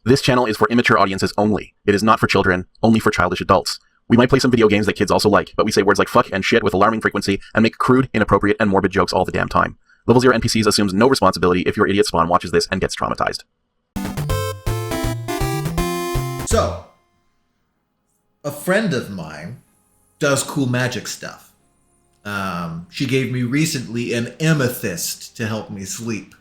This channel is for immature audiences only. It is not for children, only for childish adults. We might play some video games that kids also like, but we say words like fuck and shit with alarming frequency and make crude, inappropriate, and morbid jokes all the damn time. Level 0 NPCs assumes no responsibility if your idiot spawn watches this and gets traumatized. So, a friend of mine does cool magic stuff. She gave me recently an amethyst to help me sleep.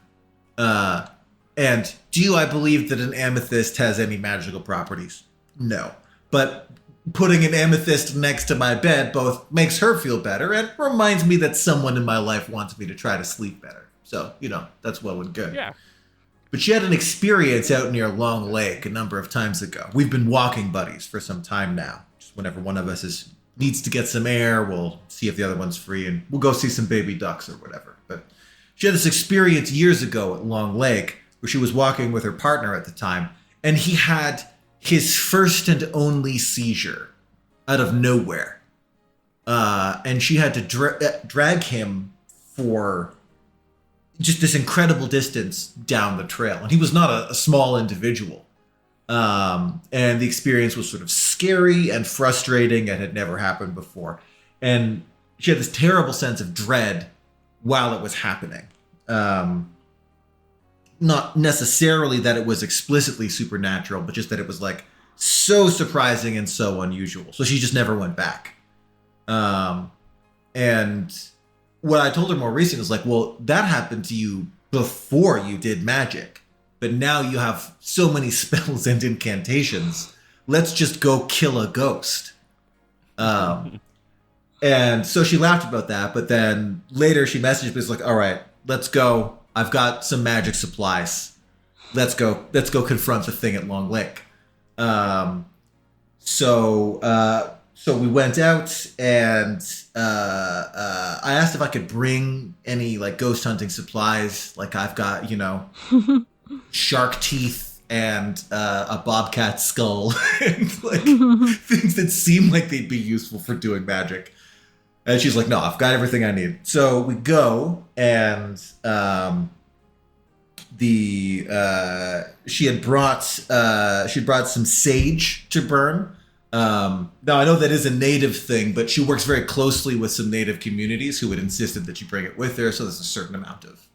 And do I believe that an amethyst has any magical properties? No. But putting an amethyst next to my bed both makes her feel better and reminds me that someone in my life wants me to try to sleep better. So, that's well and good. Yeah. But she had an experience out near Long Lake a number of times ago. We've been walking buddies for some time now. Just whenever one of us needs to get some air, we'll see if the other one's free and we'll go see some baby ducks or whatever. But she had this experience years ago at Long Lake where she was walking with her partner at the time, and he had his first and only seizure out of nowhere. And she had to drag him for just this incredible distance down the trail. And he was not a small individual. And the experience was sort of scary and frustrating and had never happened before. And she had this terrible sense of dread while it was happening. Not necessarily that it was explicitly supernatural, but just that it was like so surprising and so unusual. So she just never went back. And what I told her more recently was like, well, that happened to you before you did magic, but now you have so many spells and incantations. Let's just go kill a ghost. And so she laughed about that, but then later she messaged me, was like, all right, let's go. I've got some magic supplies. Let's go confront the thing at Long Lake. So we went out, and I asked if I could bring any like ghost hunting supplies. Like I've got, shark teeth and a bobcat skull and like things that seem like they'd be useful for doing magic. And she's like, no, I've got everything I need. So we go, and she had brought some sage to burn. Now I know that is a native thing, but she works very closely with some native communities who had insisted that she bring it with her. So there's a certain amount of,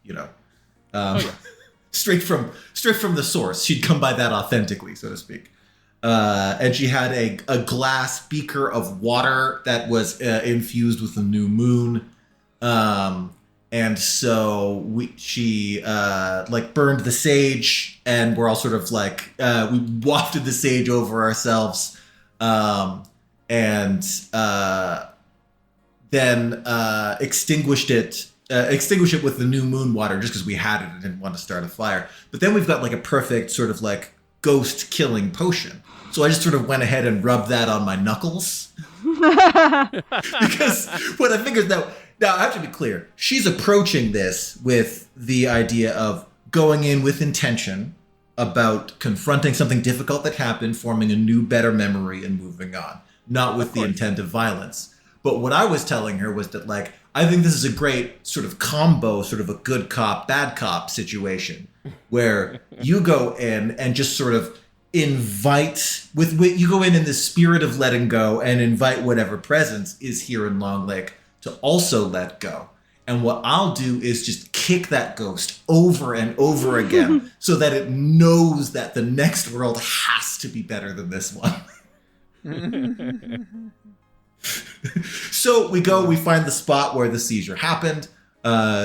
straight from the source. She'd come by that authentically, so to speak. And she had a glass beaker of water that was infused with the new moon. And so she burned the sage, and we're all sort of like, we wafted the sage over ourselves. And then extinguished it with the new moon water just because we had it and didn't want to start a fire. But then we've got like a perfect sort of like ghost killing potion. So I just sort of went ahead and rubbed that on my knuckles. Because what I figured now I have to be clear. She's approaching this with the idea of going in with intention about confronting something difficult that happened, forming a new, better memory, and moving on. Not with the intent of violence. But what I was telling her was that, like, I think this is a great sort of combo, sort of a good cop, bad cop situation, where you go in and just sort of invite, you go in the spirit of letting go and invite whatever presence is here in Long Lake to also let go. And what I'll do is just kick that ghost over and over again so that it knows that the next world has to be better than this one. So we go, we find the spot where the seizure happened.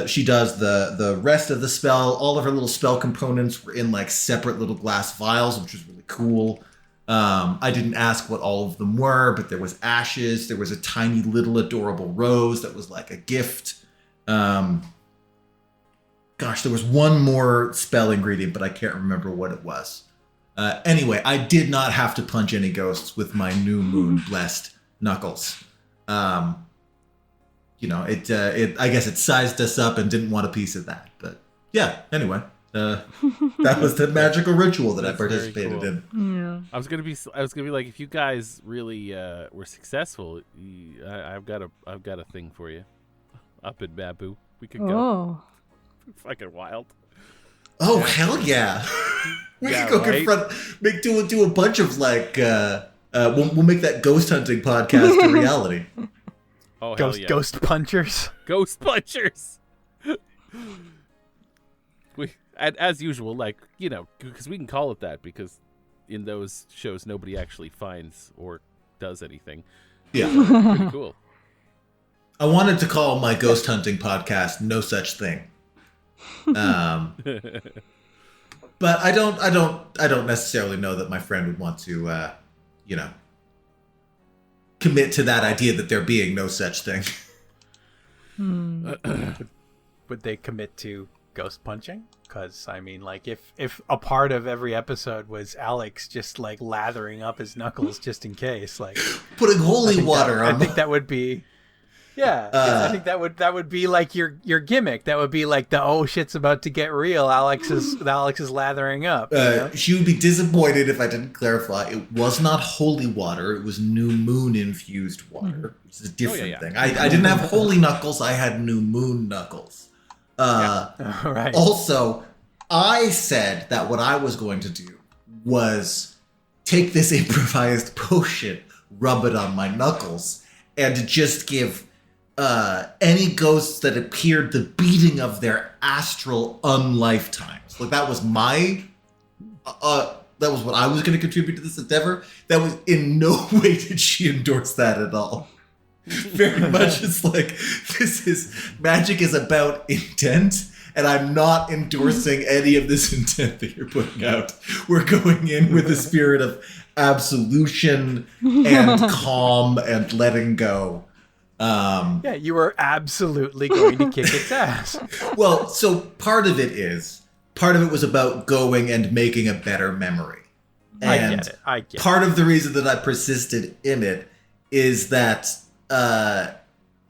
She does the rest of the spell. All of her little spell components were in like separate little glass vials, which was really cool. I didn't ask what all of them were, but there was ashes. There was a tiny little adorable rose that was like a gift. There was one more spell ingredient, but I can't remember what it was. Anyway, I did not have to punch any ghosts with my new moon blessed knuckles. I guess it sized us up and didn't want a piece of that. But yeah, anyway, that was the magical ritual that I participated in. Yeah. I was gonna be like, if you guys really were successful, I've got a thing for you. Up in Babu, we could go. Oh, fucking wild. Oh, hell yeah. We Yeah, can go right? confront, do a bunch of like, we'll make that ghost hunting podcast a reality. Oh, hell yeah. Ghost punchers. Ghost punchers. As usual, like, you know, because we can call it that because in those shows nobody actually finds or does anything. Yeah. Pretty cool. I wanted to call my ghost hunting podcast No Such Thing. But I don't necessarily know that my friend would want to, you know, commit to that idea that there being no such thing. Would they commit to ghost punching? Because, I mean, like, if a part of every episode was Alex just, like, lathering up his knuckles just in case, like... Putting holy water on I think that would be... Yeah, I think that would be like your gimmick. That would be like the oh shit's about to get real. Alex is lathering up. You know? She would be disappointed if I didn't clarify. It was not holy water. It was new moon infused water, which is a different thing. I didn't have holy knuckles. I had new moon knuckles. Right. Also, I said that what I was going to do was take this improvised potion, rub it on my knuckles, and just give any ghosts that appeared the beating of their astral unlifetimes. Like that was my, that was what I was going to contribute to this endeavor. That was in no way did she endorse that at all. Very much it's like, magic is about intent, and I'm not endorsing any of this intent that you're putting out. We're going in with a spirit of absolution and calm and letting go. Yeah, you were absolutely going to kick its ass. Well, so part of it was about going and making a better memory. And I get it. Part of the reason that I persisted in it is that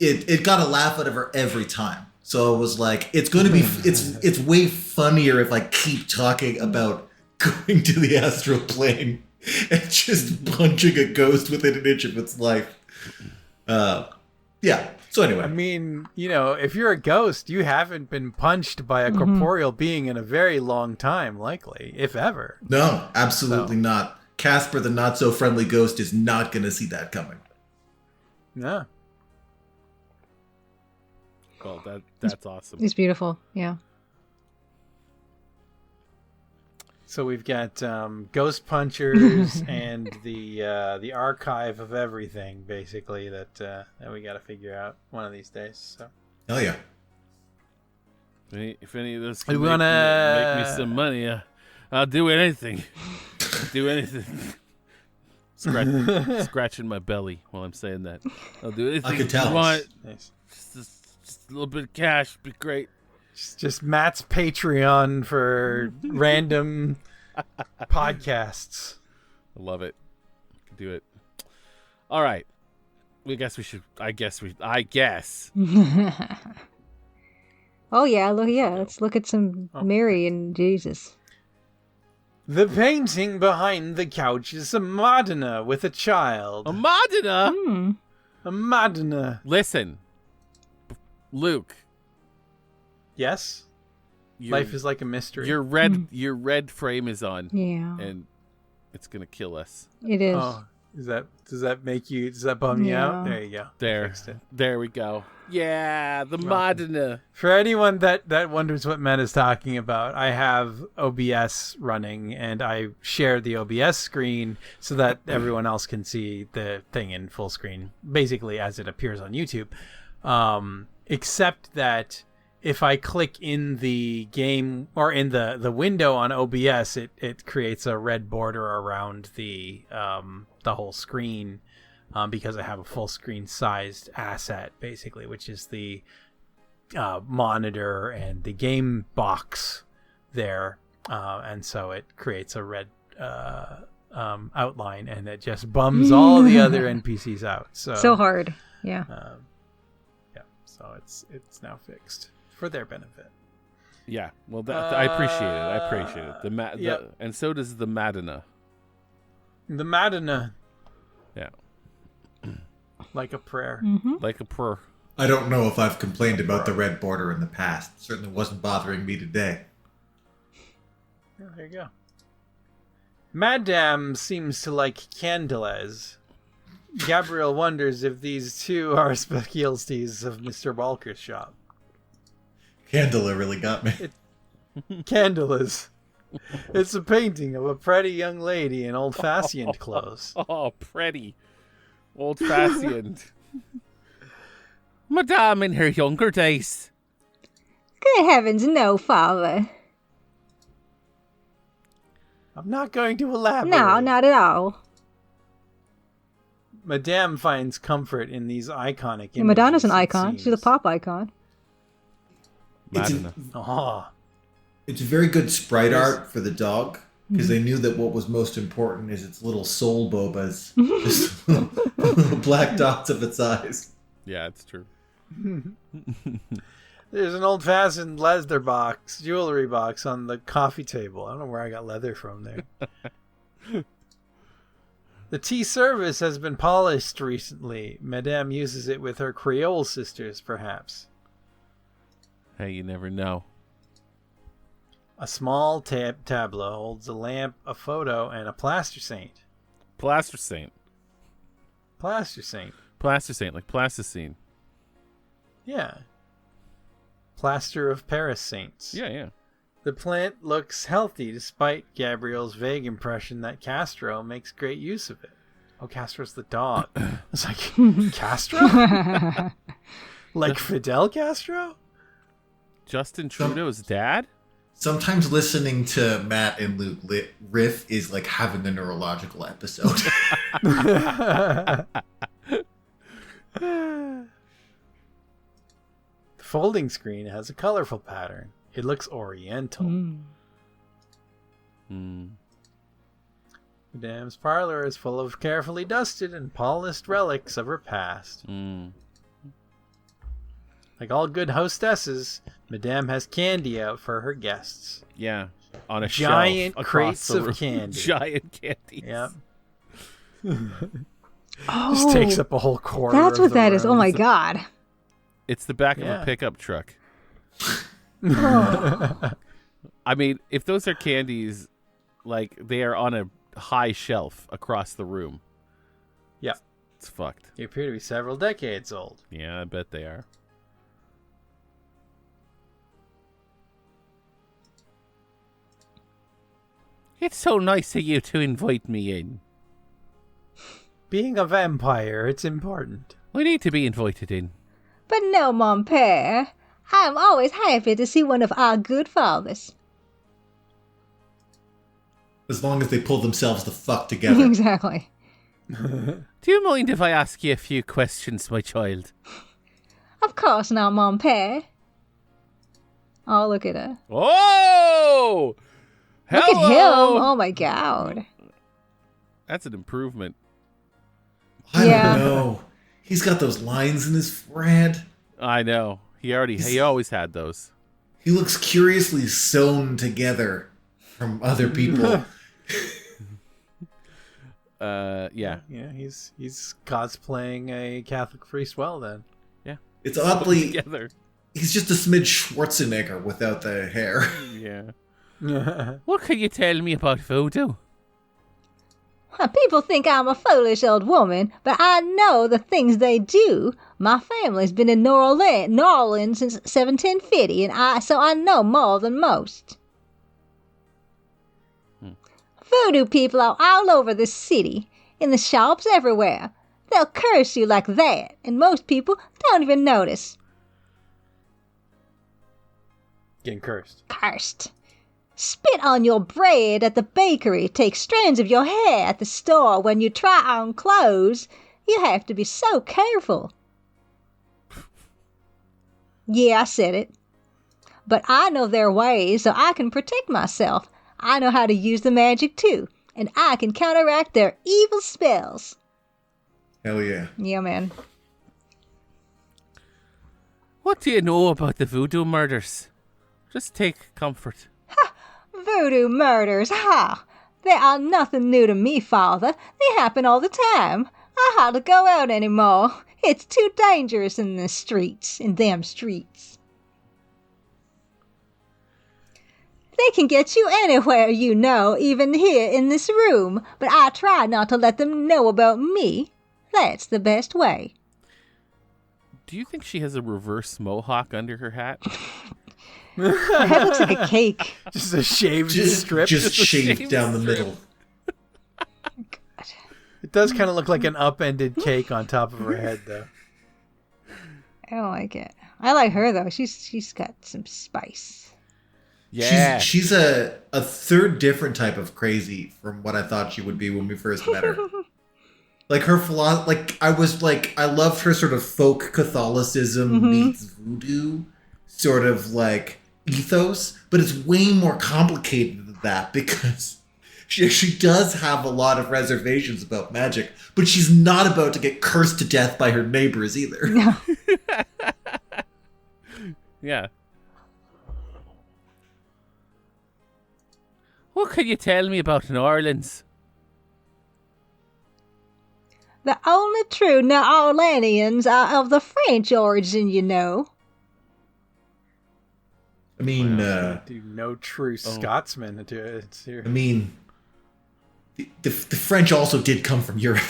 it got a laugh out of her every time. So it was like, it's going to be, it's way funnier if I keep talking about going to the astral plane and just punching a ghost within an inch of its life. Yeah. So anyway. I mean, you know, if you're a ghost, you haven't been punched by a corporeal being in a very long time, likely, if ever. No, absolutely not. Casper, the not-so-friendly ghost, is not going to see that coming. No. Well, that's awesome. It's beautiful. Yeah. So we've got ghost punchers and the archive of everything, basically, that we got to figure out one of these days. So. Oh yeah. If any of those can make me some money, I'll do anything. Do anything. Scratching my belly while I'm saying that. I'll do anything. I can tell. You want. Nice. Just a little bit of cash would be great. Just Matt's Patreon for random podcasts. I love it. Do it. All right. I guess. Oh yeah, let's look at some Mary and Jesus. The painting behind the couch is a Madonna with a child. A Madonna? A Madonna. Listen, Luke. Yes? Life is like a mystery. Your red frame is on. Yeah. And it's gonna kill us. It is. Oh, does that bum you out? There you go. There we go. Yeah, the Madonna. For anyone that wonders what Matt is talking about, I have OBS running and I share the OBS screen so that everyone else can see the thing in full screen, basically as it appears on YouTube. Except that if I click in the game or in the window on OBS, it creates a red border around the whole screen because I have a full screen sized asset basically, which is the monitor and the game box there, and so it creates a red outline and it just bums all the other NPCs out. So hard, yeah. So it's now fixed. For their benefit. Yeah, well, I appreciate it. And so does the Madonna. The Madonna. Yeah. Like a prayer. Like a prayer. I don't know if I've complained about the red border in the past. It certainly wasn't bothering me today. Oh, there you go. Madame seems to like candelas. Gabriel wonders if these two are specialties of Mr. Walker's shop. Candela really got me. Candelas. It's a painting of a pretty young lady in old-fashioned clothes. Oh, pretty. Old-fashioned. Madame in her younger days. Good heavens, no, father. I'm not going to elaborate. No, not at all. Madame finds comfort in these iconic images. Madonna's an it icon. She's a seems. pop icon. Madonna. Oh. It's very good sprite art for the dog, because they knew that what was most important is its little soul bobas. Just little black dots of its eyes. Yeah, it's true. There's an old-fashioned leather box, jewelry box on the coffee table. I don't know where I got leather from there. The tea service has been polished recently. Madame uses it with her Creole sisters, perhaps. Hey, you never know. A small tableau holds a lamp, a photo, and a plaster saint. Plaster Saint. Plaster saint. Plaster Saint, like plasticine. Yeah. Plaster of Paris saints. Yeah, yeah. The plant looks healthy despite Gabriel's vague impression that Castro makes great use of it. Oh, Castro's the dog. It's like, Castro? Like Fidel Castro? Justin Trudeau's dad? Sometimes listening to Matt and Luke riff is like having a neurological episode. The folding screen has a colorful pattern. It looks oriental. Madame's parlor is full of carefully dusted and polished relics of her past. Like all good hostesses, Madame has candy out for her guests. Yeah, on a Giant shelf crates across the of room. candy. Giant candies. Yep. Oh, Just takes up a whole corner. that's of what the that is. room. Oh my god. It's the back of Yeah. a pickup truck. Oh. I mean, if those are candies, like, they are on a high shelf across the room. Yeah. It's fucked. They appear to be several decades old. Yeah, I bet they are. It's so nice of you to invite me in. Being a vampire, it's important. I need to be invited in. But no, mon père. I'm always happy to see one of our good fathers. As long as they pull themselves the fuck together. Exactly. Do you mind if I ask you a few questions, my child? Of course not, mon père. Oh, look at her. Oh! Look at him. Hello! Oh my god. That's an improvement. I Yeah. don't know. He's got those lines in his forehead. I know. He always had those. He looks curiously sewn together from other people. Yeah. Yeah, he's cosplaying a Catholic priest well then. It's oddly, Together. he's just a smidge Schwarzenegger without the hair. Yeah. What can you tell me about voodoo? People think I'm a foolish old woman, but I know the things they do. My family's been in New Orleans since 1750, and so I know more than most. Voodoo people are all over the city, in the shops everywhere. They'll curse you like that, and most people don't even notice. Getting cursed. Cursed. Spit on your bread at the bakery, take strands of your hair at the store. When you try on clothes, you have to be so careful. Yeah, I said it. But I know their ways, so I can protect myself. I know how to use the magic too, and I can counteract their evil spells. Hell yeah. Yeah, man. What do you know about the voodoo murders? Just take comfort. Voodoo murders, ha! They are nothing new to me, father. They happen all the time. I hardly go out anymore. It's too dangerous in them streets. They can get you anywhere, you know, even here in this room, but I try not to let them know about me. That's the best way. Do you think she has a reverse mohawk under her hat? Her head looks like a cake. Just a shaved Just strip. shaved down the middle. It does kind of look like an upended cake on top of her head, though. I don't like it. I like her, though. She's got some spice. Yeah. She's a third different type of crazy from what I thought she would be when we first met her. Like her philosophy, I loved her sort of folk Catholicism meets voodoo sort of like ethos, but it's way more complicated than that because she does have a lot of reservations about magic, but she's not about to get cursed to death by her neighbors either. No. Yeah. What can you tell me about New Orleans? The only true New Orleanians are of the French origin, you know. I mean, Do no true Scotsman to it here. I mean, the French also did come from Europe.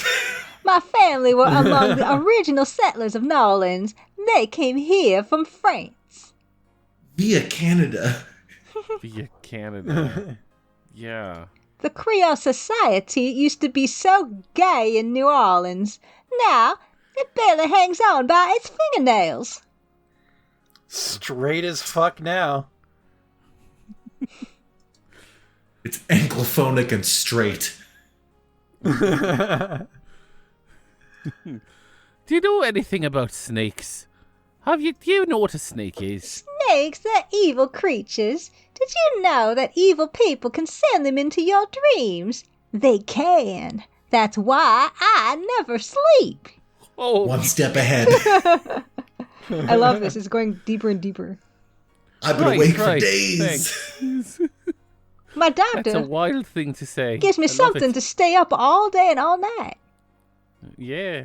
My family were among the original settlers of New Orleans. They came here from France. Via Canada. Via Canada. Yeah. The Creole society used to be so gay in New Orleans. Now, it barely hangs on by its fingernails. Straight as fuck now. It's anglophonic and straight. Do you know anything about snakes? Do you know what a snake is? Snakes, they're evil creatures. Did you know that evil people can send them into your dreams? They can. That's why I never sleep. Oh, One step ahead. I love this. It's going deeper and deeper. I've been awake for days. Thanks. My That's a doctor wild thing to say. gives me I love something it. to stay up all day and all night. Yeah.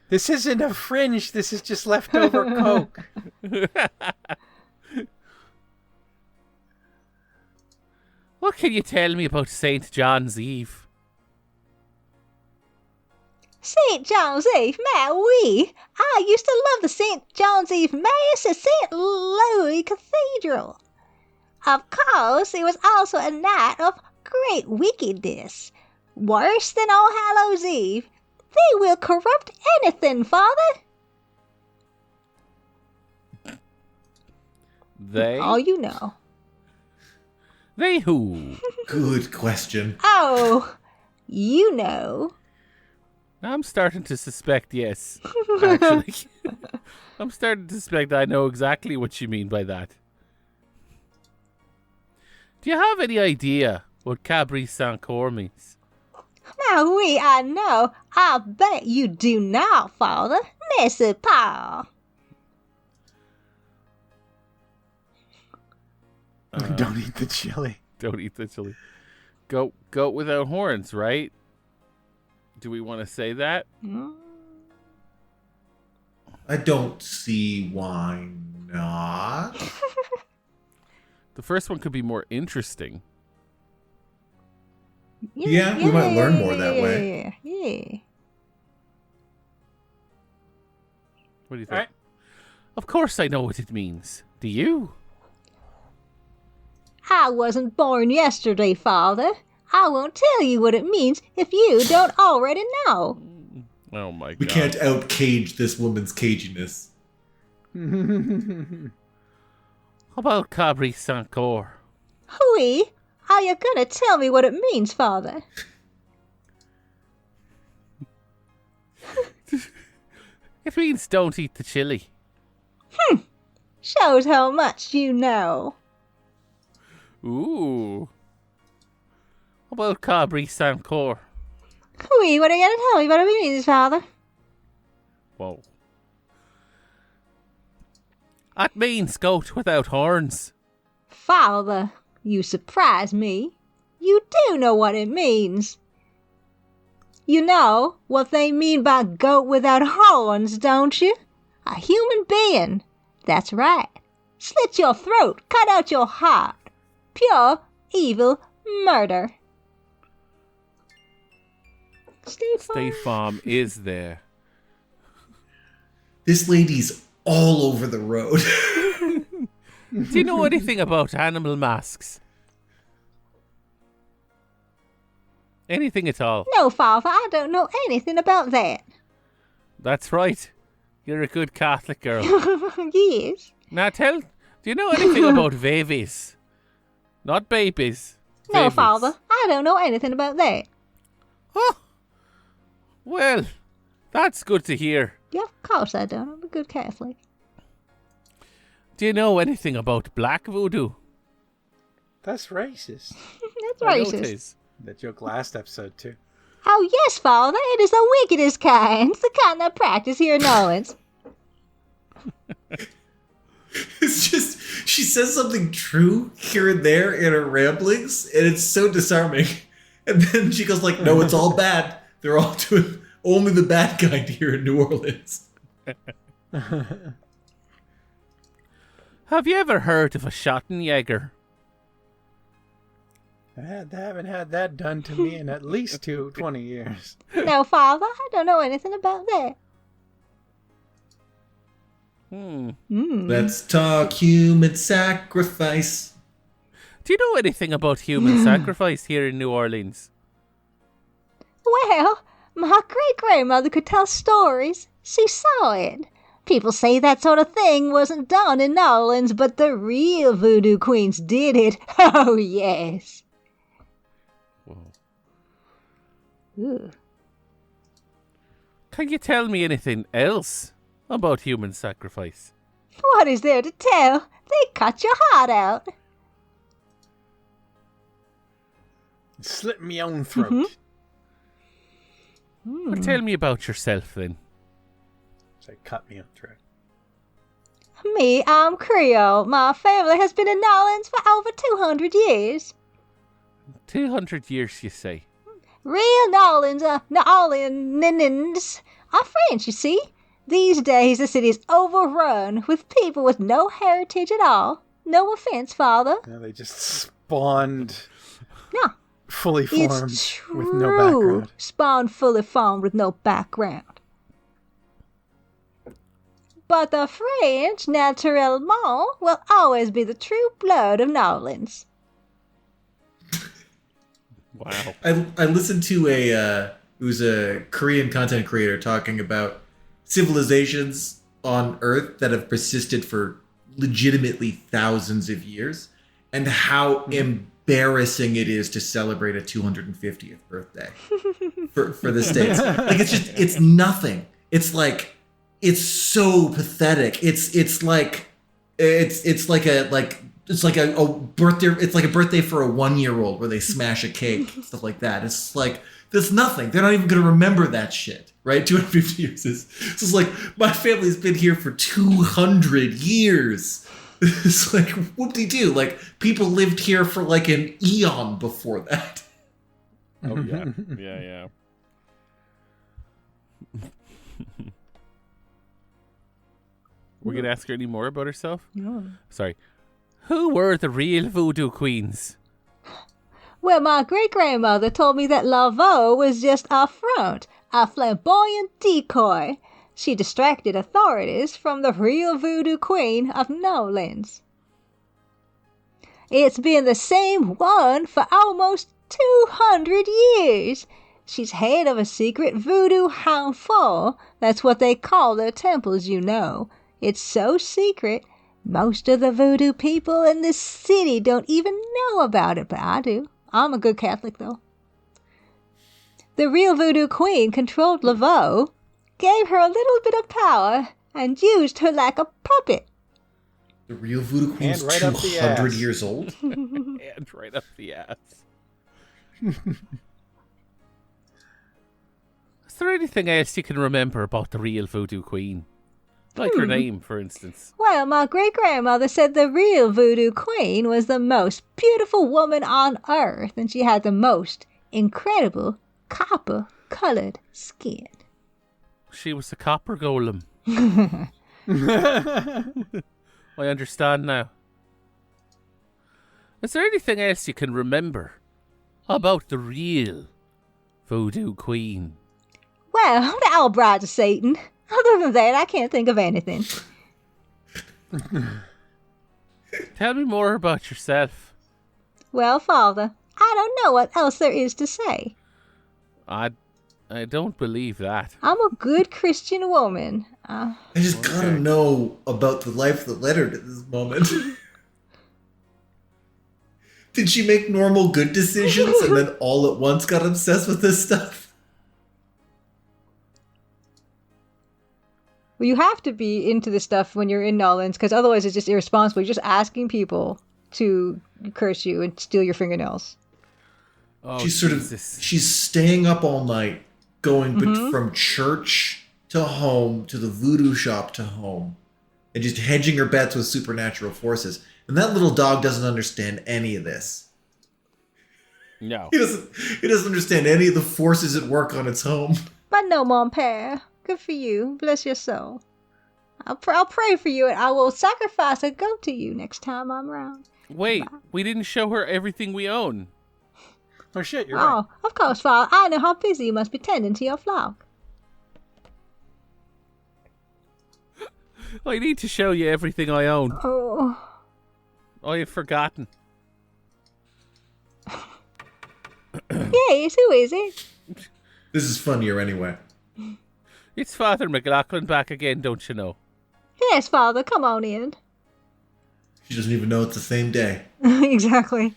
This isn't a fringe. This is just leftover coke. What can you tell me about St. John's Eve? St. John's Eve, oui. I used to love the St. John's Eve Mass at St. Louis Cathedral. Of course, it was also a night of great wickedness. Worse than All Hallows Eve. They will corrupt anything, Father. They? All you know. They who? Good question. Oh, you know. I'm starting to suspect, yes. Actually. I'm starting to suspect I know exactly what you mean by that. Do you have any idea what Cabri Saint-Cor means? Oui, I know. I bet you do not, Father. N'est-ce pas? Don't eat the chili. Don't eat the chili. Goat without horns, right? Do we want to say that? I don't see why not. The first one could be more interesting. Yeah, we might learn more that way. Yeah. What do you think? All right. Of course I know what it means. Do you? I wasn't born yesterday, Father. I won't tell you what it means if you don't already know. Oh my god. We can't out-cage this woman's caginess. How about Cabri Saint-Cor? Oui, are you gonna tell me what it means, Father? It means don't eat the chili. Shows how much you know. Ooh. How about Cabri Saint-Cor? Oui, what are you gonna tell me what it means, Father? Whoa. That means goat without horns. Father, you surprise me. You do know what it means. You know what they mean by goat without horns, don't you? A human being. That's right. Slit your throat, cut out your heart, pure evil murder. State Farm. State Farm is there. This lady's all over the road. Do you know anything about animal masks? Anything at all? No, Father, I don't know anything about that. That's right. You're a good Catholic girl. Yes. Now do you know anything about babies? Not babies. No, babies. Father, I don't know anything about that. Oh, well, that's good to hear. Yeah, of course I don't. I'm a good Catholic. Do you know anything about black voodoo? That's racist. That's I know it racist. is. That joke last episode, too. Oh, yes, Father, it is the wickedest kind. It's the kind I practice here in New Orleans. It's just, she says something true here and there in her ramblings, and it's so disarming. And then she goes like, no, it's all bad. They're all doing only the bad kind here in New Orleans. Have you ever heard of a Schottenjäger? I haven't had that done to me in at least 20 years. No, Father, I don't know anything about that. Let's talk human sacrifice. Do you know anything about human sacrifice here in New Orleans? Well, my great-grandmother could tell stories. She saw it. People say that sort of thing wasn't done in New Orleans, but the real voodoo queens did it. Oh, yes. Ooh. Can you tell me anything else about human sacrifice? What is there to tell? They cut your heart out. Slit me own throat. Well, tell me about yourself then. So cut me own throat. Me, I'm Creole. My family has been in New Orleans for over 200 years. 200 years, you say? Real New Orleans are French, you see. These days, the city is overrun with people with no heritage at all. No offense, Father. No, they just spawned No, fully formed it's true. with no background. Spawned fully formed with no background. But the French, naturellement, will always be the true blood of New Orleans. Wow. I listened to who's a Korean content creator talking about civilizations on Earth that have persisted for legitimately thousands of years, and how embarrassing it is to celebrate a 250th birthday for the States. Like it's nothing. It's like, it's so pathetic. It's like a birthday. It's like a birthday for a 1-year-old where they smash a cake, stuff like that. It's like, there's nothing. They're not even going to remember that shit, right? 250 years is. It's just like, my family's been here for 200 years. It's like, whoop-de-doo. Like, people lived here for like an eon before that. Oh, yeah. Yeah. We're going to ask her any more about herself? No. Sorry. Who were the real voodoo queens? Well, my great-grandmother told me that Laveau was just a front, a flamboyant decoy. She distracted authorities from the real voodoo queen of New Orleans. It's been the same one for almost 200 years. She's head of a secret voodoo handful. That's what they call their temples, you know. It's so secret, most of the voodoo people in this city don't even know about it, but I do. I'm a good Catholic, though. The real voodoo queen controlled Laveau, gave her a little bit of power, and used her like a puppet. The real voodoo queen's And right up the 200 ass. years old? And right up the ass. Is there anything else you can remember about the real voodoo queen? Like her name, for instance. Well, my great-grandmother said the real voodoo queen was the most beautiful woman on earth, and she had the most incredible copper-colored skin. She was a copper golem. I understand now. Is there anything else you can remember about the real voodoo queen? Well, they're all brides of Satan. Other than that, I can't think of anything. Tell me more about yourself. Well, Father, I don't know what else there is to say. I don't believe that. I'm a good Christian woman. I just gotta know about the life that led her to this moment. Did she make normal good decisions and then all at once got obsessed with this stuff? Well, you have to be into this stuff when you're in Nolans, because otherwise it's just irresponsible. You're just asking people to curse you and steal your fingernails. Oh, she's staying up all night, going from church to home to the voodoo shop to home, and just hedging her bets with supernatural forces. And that little dog doesn't understand any of this. No. He doesn't understand any of the forces at work on its home. But no, mon père. Good for you. Bless your soul. I'll pray for you, and I will sacrifice a goat to you next time I'm around. Wait, we didn't show her everything we own. Oh shit, you're right. Oh, of course, Father. I know how busy you must be tending to your flock. I need to show you everything I own. Oh. I have forgotten. Yes, who is it? This is funnier anyway. It's Father McLaughlin back again, don't you know? Yes, Father, come on in. She doesn't even know it's the same day. Exactly.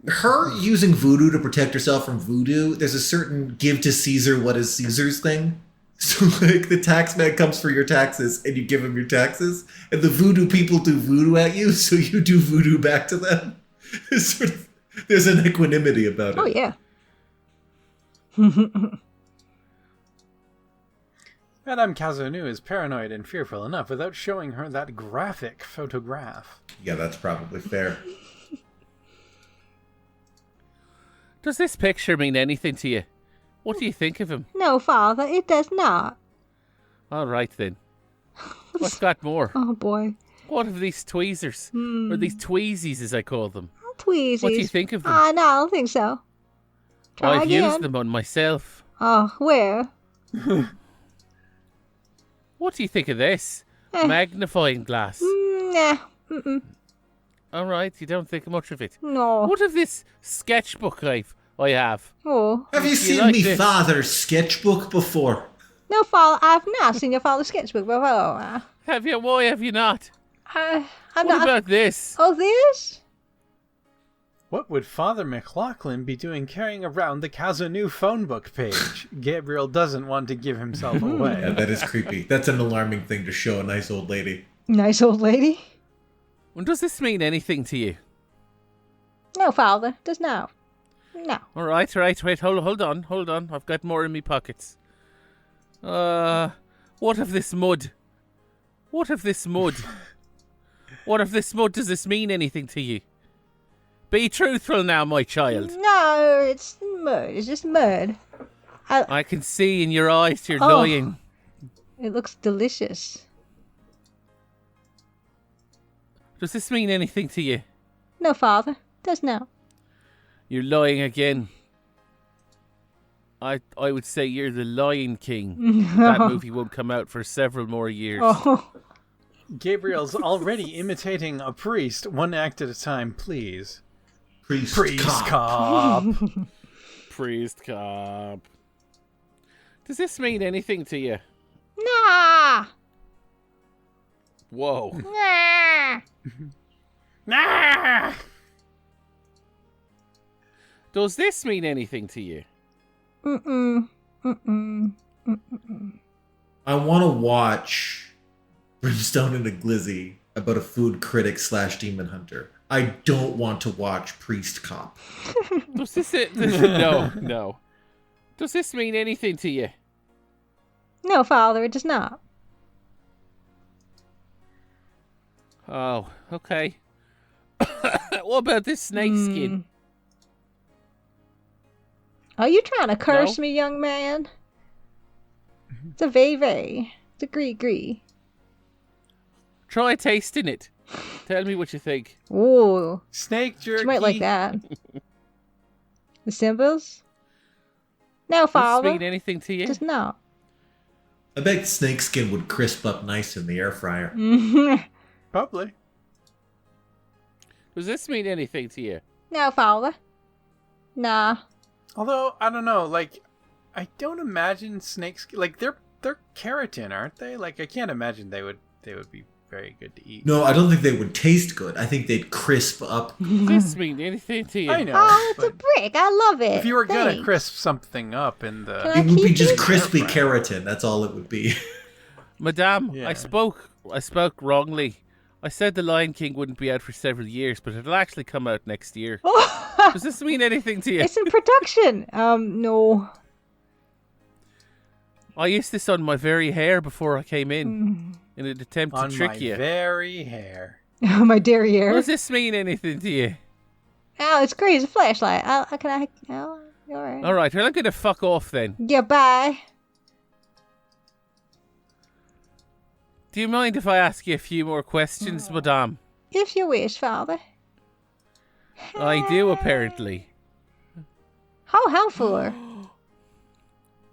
Her using voodoo to protect herself from voodoo, there's a certain give to Caesar what is Caesar's thing. So, like, the tax man comes for your taxes, and you give him your taxes, and the voodoo people do voodoo at you, so you do voodoo back to them. There's an equanimity about it. Oh, yeah. Madame Cazeneuve is paranoid and fearful enough without showing her that graphic photograph. Yeah, that's probably fair. Does this picture mean anything to you? What do you think of him? No, Father, it does not. All right, then. What's got more? Oh, boy. What of these tweezers? Or these tweezies, as I call them? Tweezies. What do you think of them? No, I don't think so. Try I've again. used them on myself. Oh, where? What do you think of this? Magnifying glass. Nah. Mm-mm. All right, you don't think much of it. No. What of this sketchbook I have? Oh. Have you seen like me this? father's sketchbook before? No, Father, I've not seen your father's sketchbook before. Have you? Why have you not? I'm What not. about this? Oh, this? What would Father McLaughlin be doing carrying around the Cazeneuve phone book page? Gabriel doesn't want to give himself Yeah, away. that is creepy. That's an alarming thing to show a nice old lady. Nice old lady. Well, does this mean anything to you? No, Father, does not. No. All right, wait, hold on. I've got more in me pockets. What of this mud? What of this mud? What of this mud? Does this mean anything to you? Be truthful now, my child. No, it's mud. It's just mud. I can see in your eyes you're Oh. lying. It looks delicious. Does this mean anything to you? No, Father, does not. You're lying again. I would say you're the Lion King. That movie won't come out for several more years. Oh. Gabriel's already imitating a priest, one act at a time, please. Priest cop. Priest cop. Does this mean anything to you? Nah. Whoa. Nah. Ah! Does this mean anything to you? Mm-mm. I want to watch Brimstone and a Glizzy about a food critic / demon hunter. I don't want to watch Priest Cop. Does this no. Does this mean anything to you? No, Father, it does not. Oh, okay. What about this snake skin? Are you trying to curse No. me, young man? It's a vey. It's a gree. Try tasting it. Tell me what you think. Ooh, Snake jerky. she might like that. The symbols? No, Does this Father. mean anything to you? Just not. I bet snakeskin would crisp up nice in the air fryer. Probably. Does this mean anything to you? No, Father. Nah. Although I don't know, like I don't imagine snakes like they're keratin, aren't they? Like I can't imagine they would be very good to eat. No, I don't think they would taste good. I think they'd crisp up. Does this mean anything to you? I know. Oh, it's a but brick. I love it. if you were gonna Thanks. crisp something up in the Can I It would be keep just it? crispy Air fryer. keratin. That's all it would be. Madame, Yeah. I spoke wrongly. I said The Lion King wouldn't be out for several years, but it'll actually come out next year. Does this mean anything to you? It's in production. No. I used this on my very hair before I came in an attempt to on trick my you. very hair. My derriere. Does this mean anything to you? Oh, it's great. It's a flashlight. Can I? Oh, all right. All right, well, I'm going to fuck off then. Yeah, bye. Do you mind if I ask you a few more questions, Madame? If you wish, Father. I do, apparently. How for?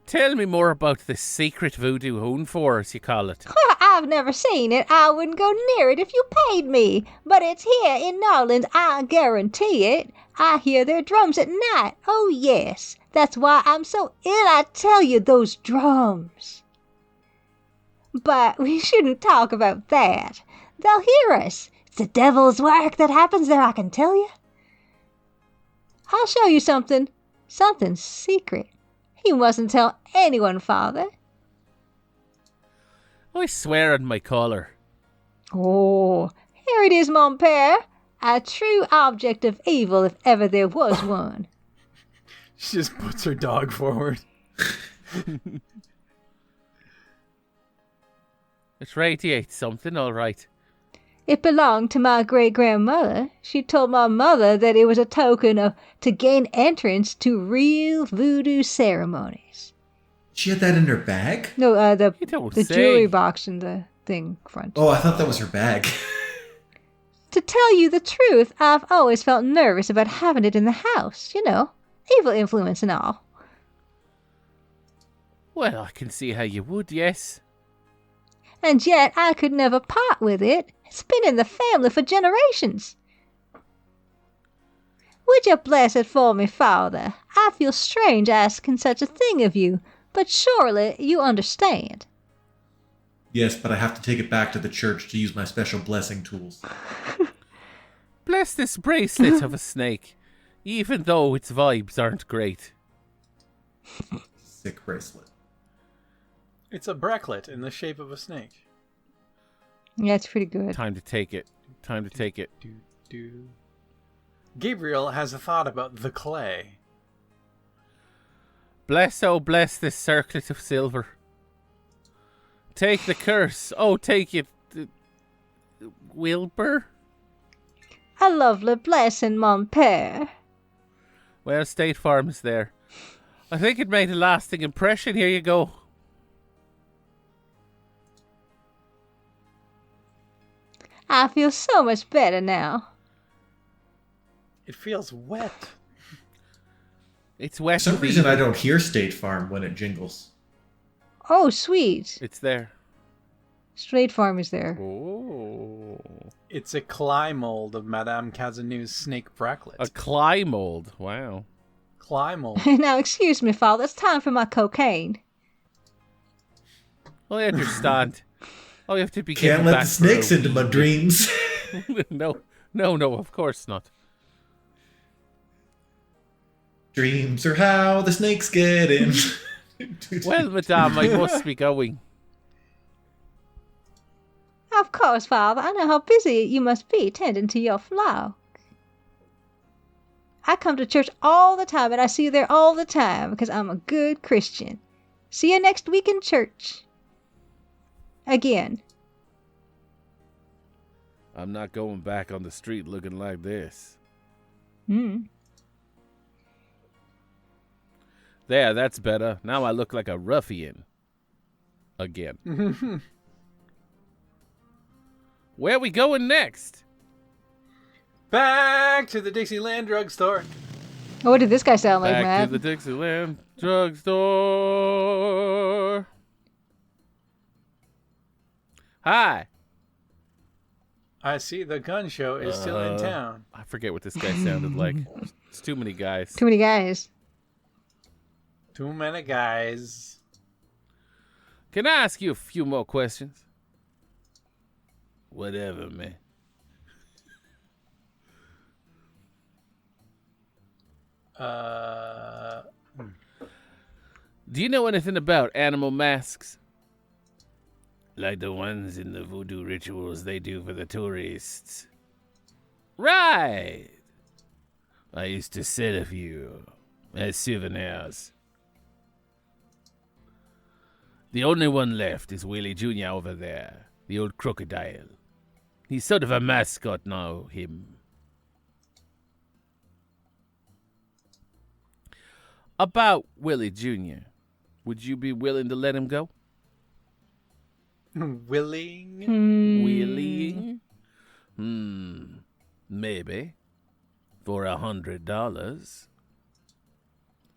Tell me more about this secret voodoo hone for, as you call it. I've never seen it. I wouldn't go near it if you paid me. But it's here in New Orleans. I guarantee it. I hear their drums at night. Oh, yes. That's why I'm so ill, I tell you, those drums. But we shouldn't talk about that. They'll hear us. It's the devil's work that happens there, I can tell you. I'll show you something. Something secret. You mustn't tell anyone, Father. I swear on my collar. Oh, here it is, mon père. A true object of evil, if ever there was one. She just puts her dog forward. It radiates something, all right. It belonged to my great-grandmother. She told my mother that it was a token to gain entrance to real voodoo ceremonies. She had that in her bag? No, the You don't the say. jewelry box in the thing front. Oh, I thought that was her bag. To tell you the truth, I've always felt nervous about having it in the house. You know, evil influence and all. Well, I can see how you would, yes. And yet I could never part with it. It's been in the family for generations. Would you bless it for me, Father? I feel strange asking such a thing of you, but surely you understand. Yes, but I have to take it back to the church to use my special blessing tools. Bless this bracelet of a snake, even though its vibes aren't great. Sick bracelet. It's a bracelet in the shape of a snake. Yeah, it's pretty good. Time to take it. Time to take it. Do. Gabriel has a thought about the clay. Bless, oh bless this circlet of silver. Take the curse. Oh, take it. Wilbur? A lovely blessing, mon père. Well, State Farm is there. I think it made a lasting impression. Here you go. I feel so much better now. It feels wet. It's For wet. some with reason, evil. I don't hear State Farm when it jingles. Oh, sweet. It's there. State Farm is there. Oh. It's a clay mold of Madame Casaneu's snake bracelet. A clay mold. Wow. Clay mold. Now, excuse me, Father. It's time for my cocaine. I understand. Oh, you have to be Can't given let back the snakes for a into my week. dreams. No, of course not. Dreams are how the snakes get in. Well, Madame, I must be going. Of course, Father. I know how busy you must be tending to your flock. I come to church all the time, and I see you there all the time because I'm a good Christian. See you next week in church. Again. I'm not going back on the street looking like this. There, that's better. Now I look like a ruffian. Again. Where we going next? Back to the Dixieland drugstore. Oh, what did this guy sound like, Back Matt? to the Dixieland drugstore. Hi. I see the gun show is still in town. I forget what this guy sounded like. It's too many guys. Too many guys. Too many guys. Can I ask you a few more questions? Whatever, man. Do you know anything about animal masks? Like the ones in the voodoo rituals they do for the tourists. Right! I used to sell a few as souvenirs. The only one left is Willie Jr. over there, the old crocodile. He's sort of a mascot now, him. About Willie Jr., would you be willing to let him go? Willing? Willing? Maybe. For $100.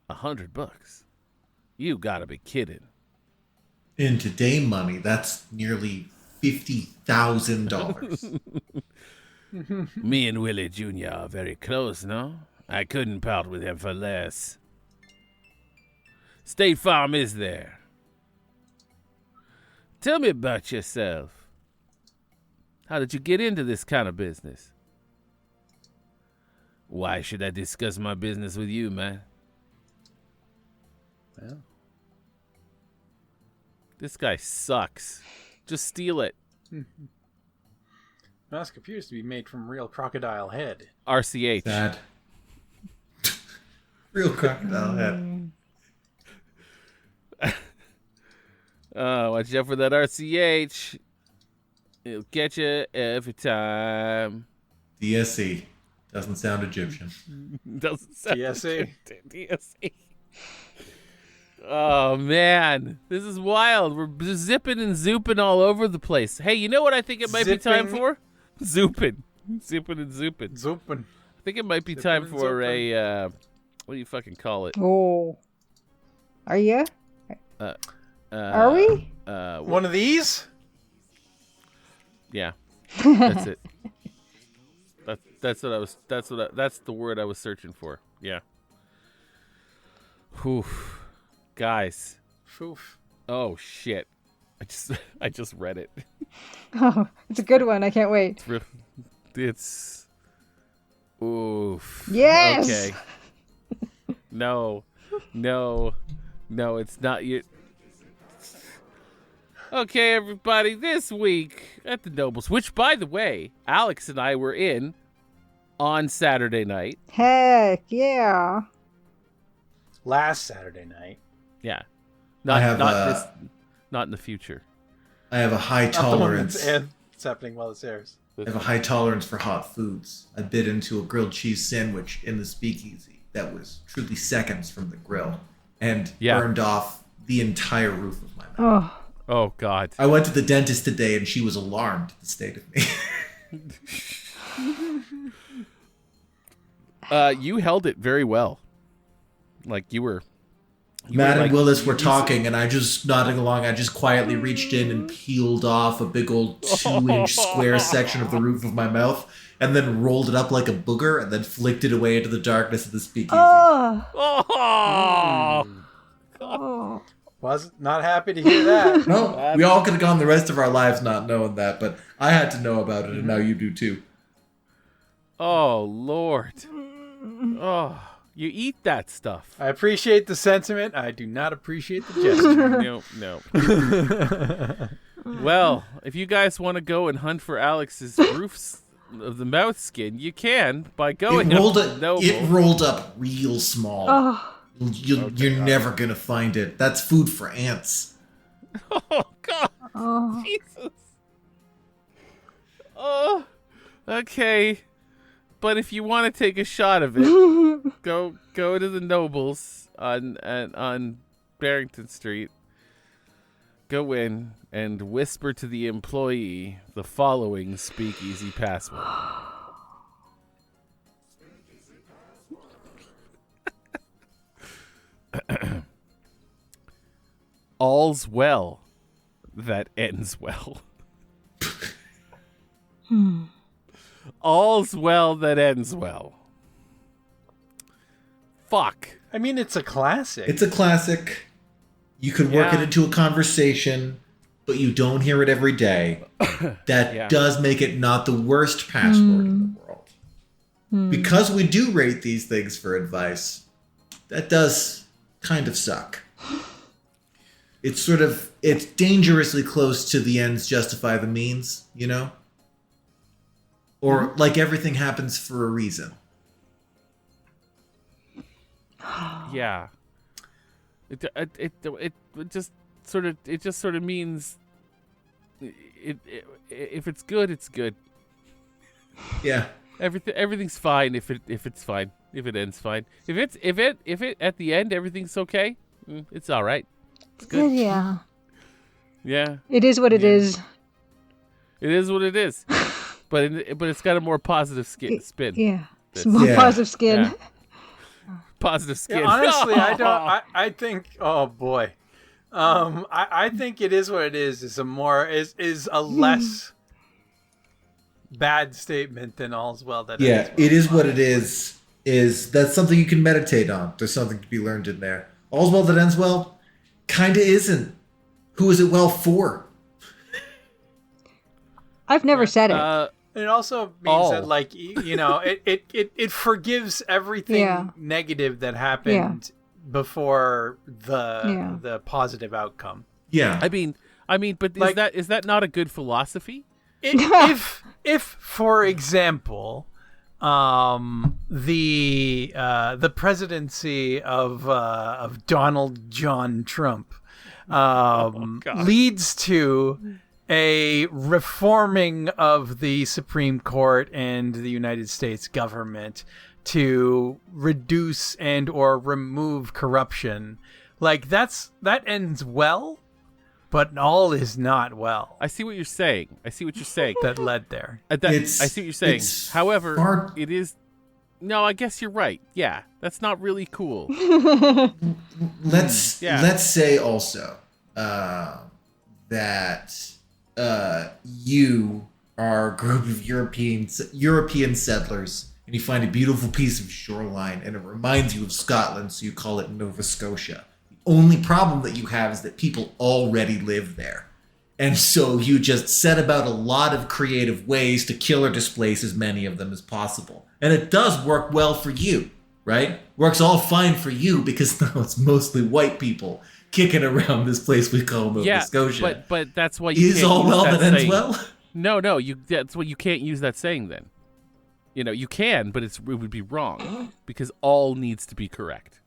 $100? You gotta be kidding. In today money, that's nearly $50,000. Me and Willie Jr. are very close, no? I couldn't part with him for less. State Farm is there. Tell me about yourself. How did you get into this kind of business? Why should I discuss my business with you, man? Well, This guy sucks. Just steal it. mask appears to be made from real crocodile head. RCH. Sad. Real crocodile head. Watch out for that RCH. It'll get you every time. DSE. Doesn't sound Egyptian. Doesn't sound DSE? DSE. Oh, man. This is wild. We're zipping and zooping all over the place. Hey, you know what I think it might be time for? Zooping. Zipping and zooping. Zoopin. I think it might be Zipping time and for zooping. a, what do you fucking call it? Oh. Are you? Are Uh, we? One of these? Yeah. That's it. That's the word I was searching for. Yeah. Whew. Guys. Foof. Oh shit. I just read it. Oh, it's a good one. I can't wait. It's oof. Yes! Okay. No, it's not you. Okay, everybody, this week at the Nobles, which, by the way, Alex and I were in on Saturday night. Heck yeah. Last Saturday night. Yeah. Not in the future. I have a high Not the one tolerance. that's aired. It's happening while it's airs. I have a high tolerance for hot foods. I bit into a grilled cheese sandwich in the Speakeasy that was truly seconds from the grill and burned off the entire roof of my mouth. Oh. Oh, God. I went to the dentist today and she was alarmed at the state of me. You held it very well. Like you were. Matt and Willis were talking and I just nodding along. I just quietly reached in and peeled off a big old 2-inch square section of the roof of my mouth and then rolled it up like a booger and then flicked it away into the darkness of the Speakeasy. Oh. Oh. Oh. Was not happy to hear that. No, we all could have gone the rest of our lives not knowing that, but I had to know about it, and now you do too. Oh, Lord. Oh, you eat that stuff. I appreciate the sentiment. I do not appreciate the gesture. No. Well, if you guys want to go and hunt for Alex's roofs of the mouth skin, you can by going It rolled, up to Noble. it rolled up real small. Oh. You're never going to find it. That's food for ants. Oh, God. Oh. Jesus. Oh, okay. But if you want to take a shot of it, go to the Nobles on Barrington Street. go in and whisper to the employee the following speakeasy password. All's well that ends well. All's well that ends well. Fuck. I mean, it's a classic. It's a classic. You could work it into a conversation, but you don't hear it every day. That does make it not the worst password in the world. Because we do rate these things for advice, that does kind of suck. It's dangerously close to the ends justify the means, you know? Or like everything happens for a reason. Yeah. It just sort of means if it's good, it's good. Yeah. Everything's fine if it's fine. If it ends fine. If it at the end everything's okay, it's all right. It's good. Yeah. Yeah. It is what it is. It is what it is. but it's got a more positive spin. Yeah. It's more positive skin. Yeah. Positive skin. Yeah, honestly, I think. Oh boy, I think it is what it is. Is a less bad statement than all's well that ends well. It is what it is. That's something you can meditate on. There's something to be learned in there. All's well that ends well, kinda isn't. Who is it well for? I've never said it. It also means that, like, you know, it forgives everything negative that happened before the positive outcome. Yeah. I mean, but like, is that not a good philosophy? If for example, the presidency of Donald John Trump leads to a reforming of the Supreme Court and the United States government to reduce and or remove corruption, like that ends well, but all is not well. I see what you're saying. That led there. I see what you're saying. However, it is. No, I guess you're right. Yeah, that's not really cool. Let's say also that you are a group of European settlers, and you find a beautiful piece of shoreline, and it reminds you of Scotland, so you call it Nova Scotia. The only problem that you have is that people already live there. And so you just set about a lot of creative ways to kill or displace as many of them as possible. And it does work well for you, right? Works all fine for you because now it's mostly white people kicking around this place we call Nova Scotia. But that's why you is can't all use well that that ends saying. well? No, that's why you can't use that saying then. You know, you can, but it would be wrong because all needs to be correct.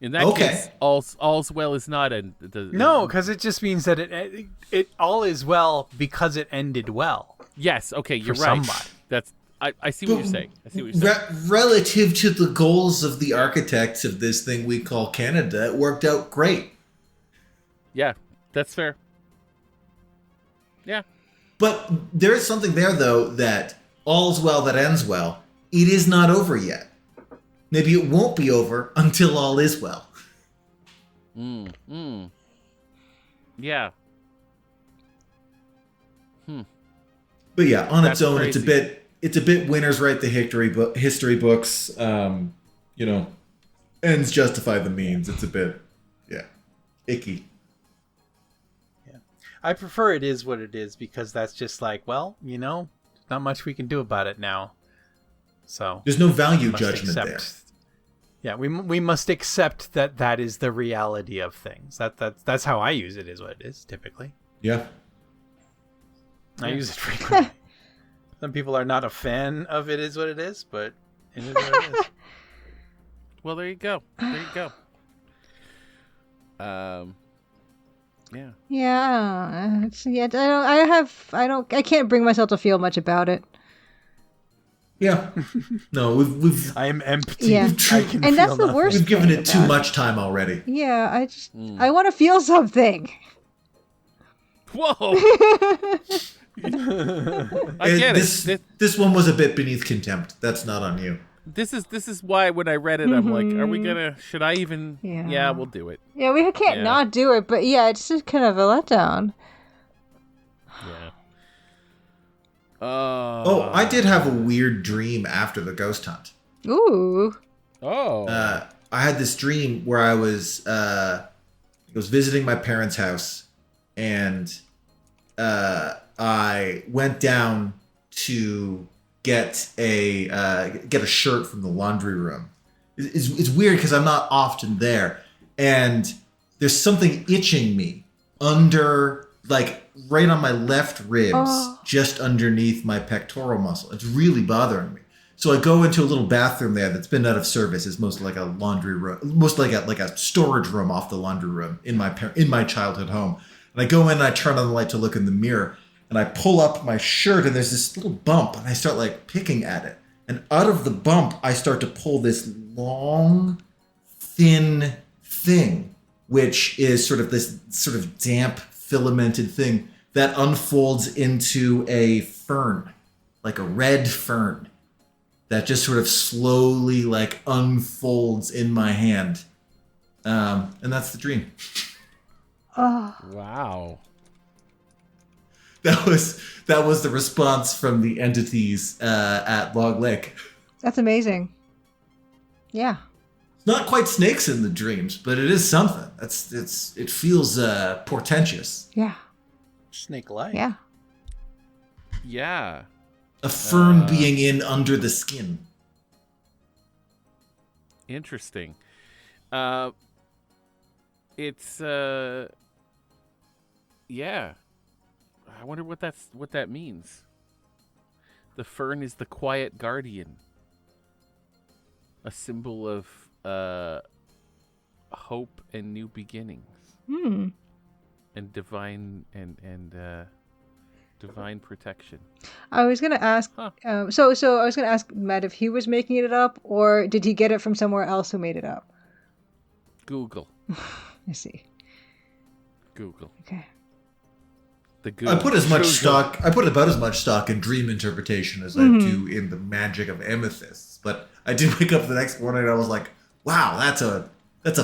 In that case, all's well is not no, because it just means that it all is well because it ended well. Yes, okay, you're right. Somebody. That's I see what you're saying. Relative to the goals of the architects of this thing we call Canada, it worked out great. Yeah, that's fair. Yeah. But there's something there, though, that all's well that ends well. It is not over yet. Maybe it won't be over until all is well. Yeah. But yeah, on That's its own, crazy. it's a bit winners write the history books. You know, ends justify the means. It's a bit, icky. Yeah, I prefer it is what it is because that's just like, well, you know, not much we can do about it now. So there's no value judgment there. Yeah, we must accept that is the reality of things. That's how I use it. Is what it is typically. Yeah. I use it frequently. Some people are not a fan of it is what it is, but it is what it is. Well, there you go. Yeah. Yeah. I can't bring myself to feel much about it. Yeah. No, we've I am empty. Yeah. And that's the worst. We've given thing it too about much time already. Yeah, I want to feel something. Whoa! I get it. This one was a bit beneath contempt. That's not on you. This is why when I read it, I'm like, are we gonna? Should I even? Yeah, we'll do it. Yeah, we can't not do it, but yeah, it's just kind of a letdown. Yeah. Oh, I did have a weird dream after the ghost hunt. Ooh. Oh. I had this dream where I was visiting my parents' house, and I went down to get a shirt from the laundry room. It's weird because I'm not often there, and there's something itching me under, like, right on my left ribs, just underneath my pectoral muscle. It's really bothering me. So I go into a little bathroom there that's been out of service. It's mostly like a laundry room, mostly like a storage room off the laundry room in my childhood home. And I go in and I turn on the light to look in the mirror, and I pull up my shirt, and there's this little bump, and I start like picking at it. And out of the bump, I start to pull this long, thin thing, which is sort of this sort of damp, filamented thing that unfolds into a fern, like a red fern, that just sort of slowly like unfolds in my hand. And that's the dream. Oh. Wow. That was the response from the entities at Log Lake. That's amazing. Yeah. It's not quite snakes in the dreams, but it is something. It feels portentous. Yeah. Snake-like. Yeah. Yeah. A fern being in under the skin. Interesting. It's yeah. I wonder what that means. The fern is the quiet guardian. A symbol of hope and new beginnings. And divine divine protection. I was gonna ask. So I was gonna ask Matt if he was making it up, or did he get it from somewhere else who made it up? Google. I see. Google. Okay. I put about as much stock in dream interpretation as I do in the magic of amethysts. But I did wake up the next morning and I was like, wow, that's a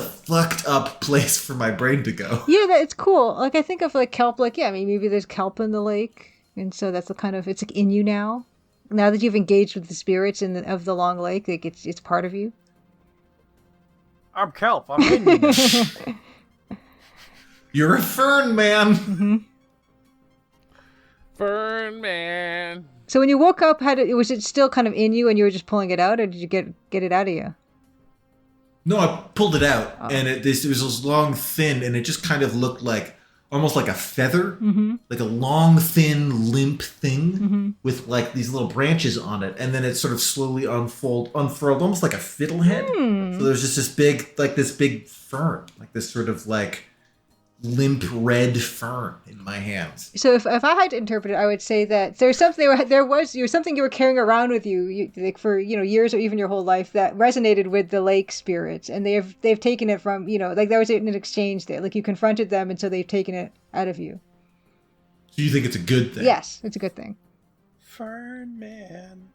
fucked up place for my brain to go. Yeah, it's cool. Like, I think of like kelp, like, yeah, I mean, maybe there's kelp in the lake, and so that's the kind of, it's like in you now. Now that you've engaged with the spirits of the long lake, like it's part of you. I'm kelp. I'm in you now. You're a fern man. Mm-hmm. Fern man. So when you woke up, was it still kind of in you, and you were just pulling it out, or did you get it out of you? No, I pulled it out, and it was this long, thin, and it just kind of looked like almost like a feather, like a long, thin, limp thing with like these little branches on it, and then it sort of slowly unfurled, almost like a fiddlehead. So there's just this big fern, like this sort of like limp red fern in my hands. So if I had to interpret it, I would say that there's something something you were carrying around with you like for years or even your whole life that resonated with the lake spirits, and they've taken it from like there was an exchange there, like you confronted them, and so they've taken it out of you. So you think it's a good thing? Yes, it's a good thing. Fern man.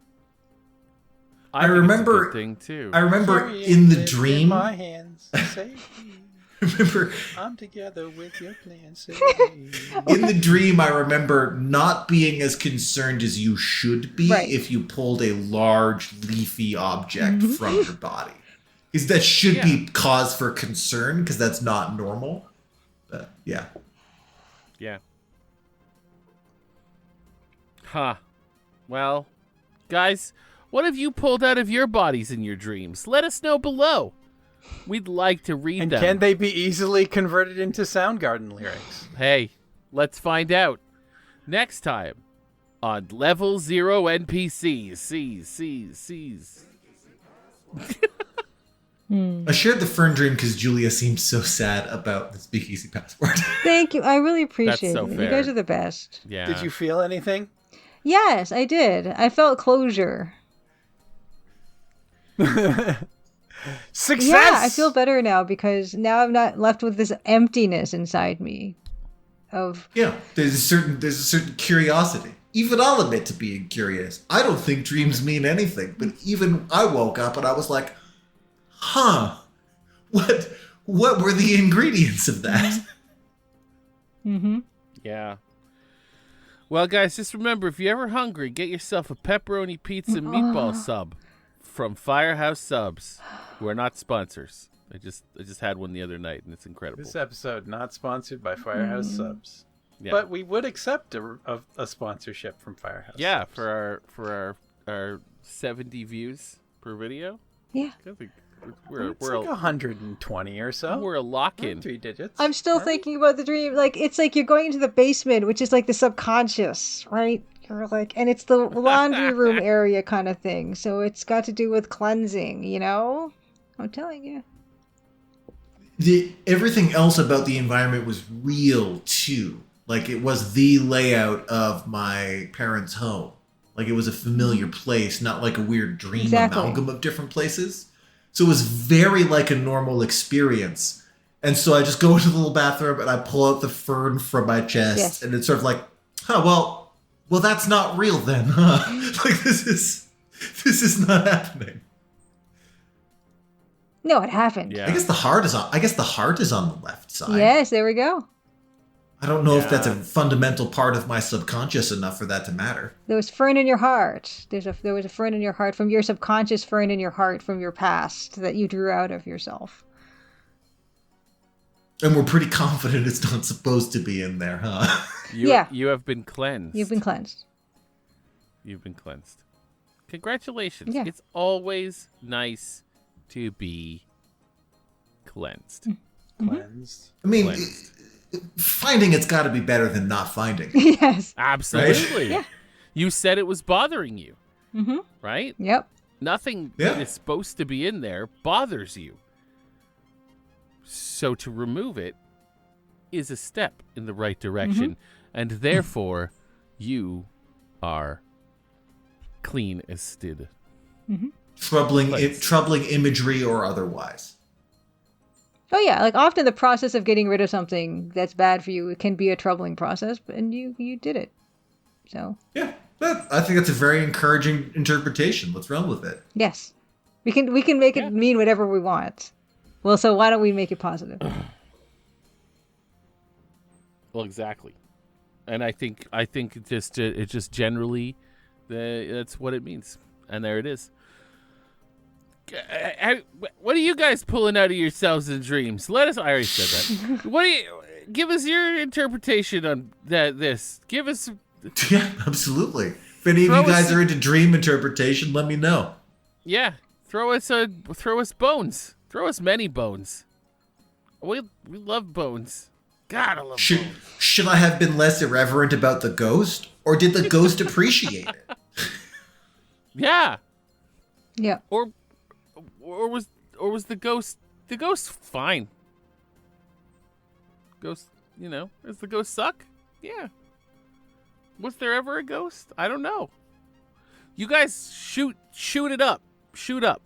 I remember it's a good thing too. I remember in the dream. In my hands, Remember, I'm together with your plans. In the dream, I remember not being as concerned as you should be if you pulled a large leafy object from your body. Because that should be cause for concern, because that's not normal. But yeah. Yeah. Huh. Well, guys, what have you pulled out of your bodies in your dreams? Let us know below. We'd like to read and them. Can they be easily converted into Soundgarden lyrics? Hey, let's find out. Next time on Level 0 NPCs. C's. I shared the fern dream because Julia seemed so sad about the Speakeasy Password. Thank you. I really appreciate so it. fair. You guys are the best. Yeah. Did you feel anything? Yes, I did. I felt closure. Success! Yeah, I feel better now because now I'm not left with this emptiness inside me of there's a certain curiosity. Even I'll admit to being curious. I don't think dreams mean anything, but even I woke up and I was like, huh, what were the ingredients of that? Mm-hmm. Yeah. Well, guys, just remember, if you're ever hungry, get yourself a pepperoni pizza meatball sub from Firehouse Subs, who are not sponsors. I just had one the other night, and it's incredible. This episode not sponsored by Firehouse Subs, Yeah. but we would accept a sponsorship from Firehouse. Yeah, Subs. for our 70 views per video. Yeah. I think It's like 120 or so. we're a lock-in. 3 digits. I'm still Aren't we? thinking about the dream. Like, it's like you're going into the basement, which is like the subconscious, right? You're like, and it's the laundry room area kind of thing. So it's got to do with cleansing, you know? I'm telling you. Everything else about the environment was real too. Like it was the layout of my parents' home. Like it was a familiar place, not like a weird dream amalgam of different places. So it was very like a normal experience. And so I just go into the little bathroom and I pull out the fern from my chest, and it's sort of like, well, that's not real then, huh? Like this is not happening. No, it happened. Yeah. I guess the heart is on the left side. Yes, there we go. I don't know if that's a fundamental part of my subconscious enough for that to matter. There was fern in your heart. There was a fern in your heart from your subconscious, fern in your heart from your past that you drew out of yourself. And we're pretty confident it's not supposed to be in there, huh? You have been cleansed. You've been cleansed. You've been cleansed. Congratulations. Yeah. It's always nice to be cleansed. Cleansed. I mean, Cleansed. finding it's got to be better than not finding. Yes. Absolutely. Yeah. You said it was bothering you, Mm-hmm. right? Yep. Nothing Yeah. that is supposed to be in there bothers you. So to remove it is a step in the right direction, and therefore you are clean as stid. Troubling Place. troubling imagery or otherwise. Oh yeah, like often the process of getting rid of something that's bad for you, it can be a troubling process, and you did it. So Yeah, but I think that's a very encouraging interpretation. Let's run with it. yes, we can make it mean whatever we want. Well, so why don't we make it positive? Well, exactly. And I think it just generally that's what it means. And there it is. What are you guys pulling out of yourselves in dreams? I already said that. Give us your interpretation on this. Give us. Yeah, absolutely. If any of you guys are into dream interpretation, let me know. Yeah, throw us bones. Throw us many bones. We love bones. God, I love bones. Should I have been less irreverent about the ghost, or did the ghost appreciate it? Yeah. Yeah. Or was the ghost fine? Ghost, does the ghost suck? Yeah. Was there ever a ghost? I don't know. You guys shoot it up. Shoot it up.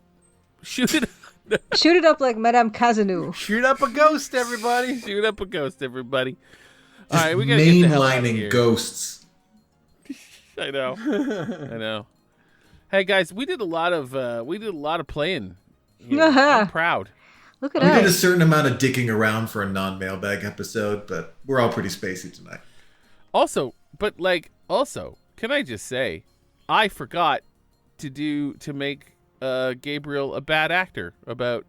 Shoot it up like Madame Cazanou. Shoot up a ghost, everybody. Shoot up a ghost, everybody. All Just right, we gotta get the hell out of mainlining here. ghosts. I know. Hey guys, we did a lot of playing. here. I'm proud. Look at We did a us. certain amount of dicking around for a non-mailbag episode, but we're all pretty spacey tonight. Also, can I just say, I forgot to make Gabriel a bad actor about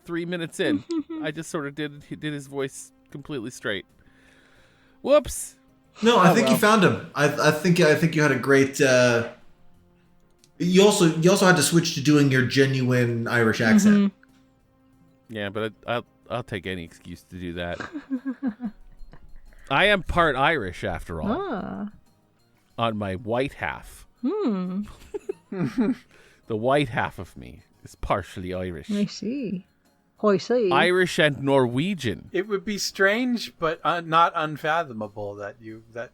3 minutes in. I just sort of did his voice completely straight. Whoops. No, I think you found him. I think you had a great. You also had to switch to doing your genuine Irish accent. Yeah, but I'll take any excuse to do that. I am part Irish after all. Ah. On my white half. The white half of me is partially Irish. I see. I see. Irish and Norwegian. It would be strange, but not unfathomable that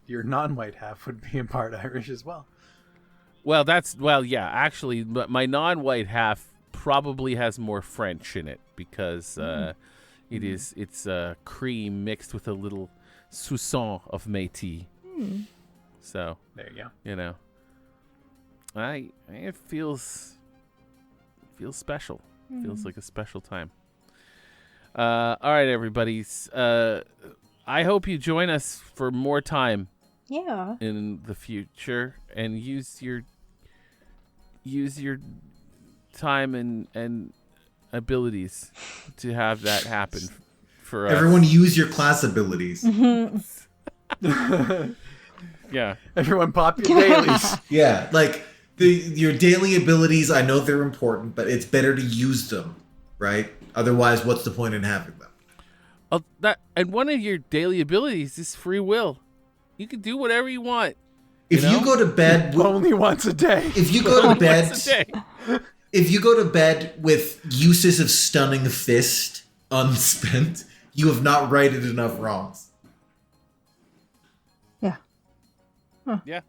your non-white half would be in part Irish as well. Yeah. Actually, but my non-white half probably has more French in it because It's cream mixed with a little soupçon of métis. So There you go. you know, it feels special. Feels like a special time. All right, everybody. I hope you join us for more time Yeah. in the future and use your time and abilities to have that happen for us. Everyone use your class abilities. Yeah. Everyone pop your dailies. Yeah, like your daily abilities, I know they're important, but it's better to use them, right? Otherwise, what's the point in having them? And one of your daily abilities is free will. You can do whatever you want. If you go to bed Only once a day. if you go to bed Once a day. if you go to bed with uses of stunning fist unspent, you have not righted enough wrongs. Yeah. Yeah.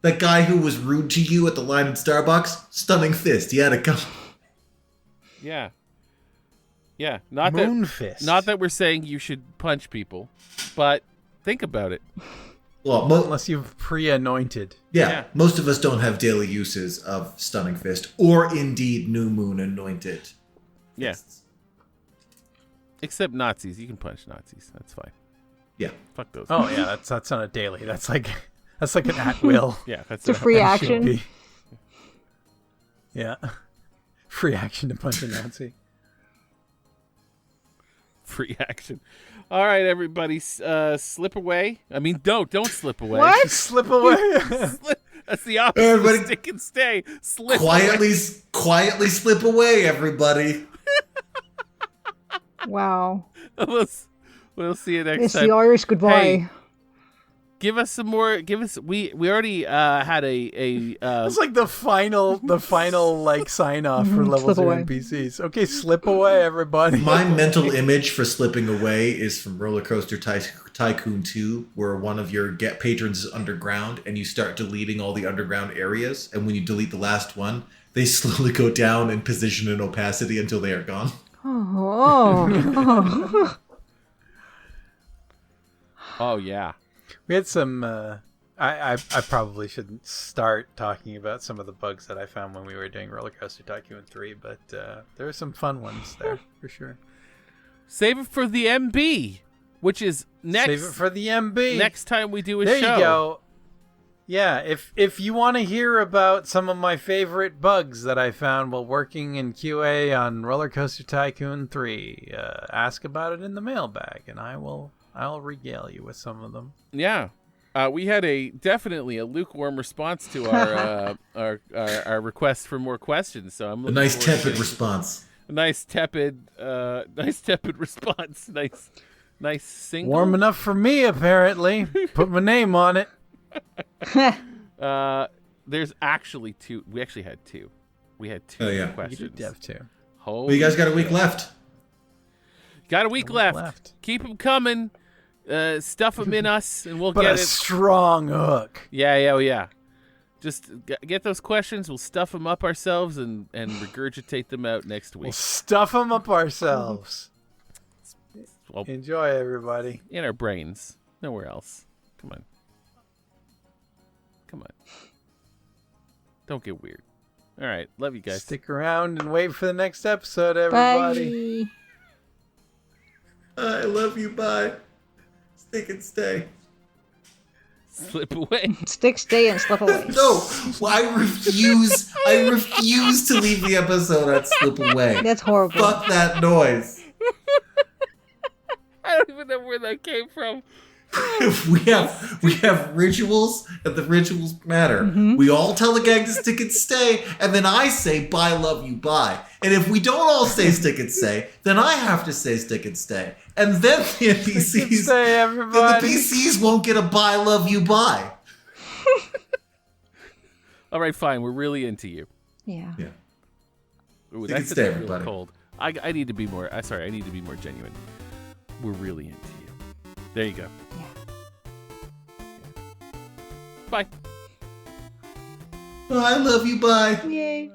That guy who was rude to you at the line at Starbucks, stunning fist. He had a gun. Yeah. Yeah. Not Moonfist. that we're saying you should punch people, but think about it. Well, Unless you've pre-anointed. yeah, most of us don't have daily uses of stunning fist, or indeed new moon anointed. Yeah. fists. Except Nazis. You can punch Nazis. That's fine. Yeah. Fuck those. Oh yeah, that's not a daily. That's like an at will. Yeah. That's It's a free action. Should be. Yeah. Free action to punch a Nazi. free action. All right, everybody, slip away. I mean, don't slip away. What? Slip away. That's the opposite. Everybody- Of stick and stay. Slip away. Quietly slip away, everybody. Wow. We'll see you next It's time. the Irish goodbye. Hey, give us some more. We already had a That's like the final like sign off for level Slip 0 away. NPCs. Okay, slip away, everybody. My mental image for slipping away is from Roller Coaster Tycoon 2, where one of your patrons is underground and you start deleting all the underground areas. And when you delete the last one, they slowly go down in position and opacity until they are gone. Oh. oh yeah. We had some. I probably shouldn't start talking about some of the bugs that I found when we were doing Roller Coaster Tycoon 3, but there were some fun ones there for sure. Save it for the MB, which is next. Save it for the MB. Next time we do a There show. you go. Yeah, if you want to hear about some of my favorite bugs that I found while working in QA on Roller Coaster Tycoon 3, ask about it in the mailbag, and I'll regale you with some of them. Yeah. We had definitely a lukewarm response to our request for more questions. So I'm A looking nice forward tepid to- response. A nice tepid response. Nice single. Warm enough for me, apparently. Put my name on it. There's actually two. We actually had two. We had two Oh, yeah. You questions. did dev too. Well, you guys got a week left. Got a week left. left. Keep them coming. Stuff them in us, and we'll But get a it. strong hook. Yeah. Just get those questions. We'll stuff them up ourselves and regurgitate them out next We'll week. stuff them up ourselves. Well, Enjoy, everybody. in our brains. Nowhere else. Come on. Don't get weird. All right. Love you guys. Stick around and wait for the next episode, everybody. Bye. I love you. Bye. Stick and stay. Slip away. Stick, stay, and slip away. No, I refuse. I refuse to leave the episode at slip away. That's horrible. Fuck that noise. I don't even know where that came from. we have rituals, and the rituals matter. We all tell the gang to stick and stay, and then I say bye, love you, bye. And if we don't all say stick and stay, then I have to say stick and stay, and then the NPCs, Stay, then the everybody. PCs won't get a bye, love you, bye. All right, fine. We're really into you. Yeah. Yeah. Ooh, Stick that and sounded stay, really everybody. cold. I need to be more. I need to be more genuine. We're really into you. There you go. Yeah. Bye. I love you, bye. Yay.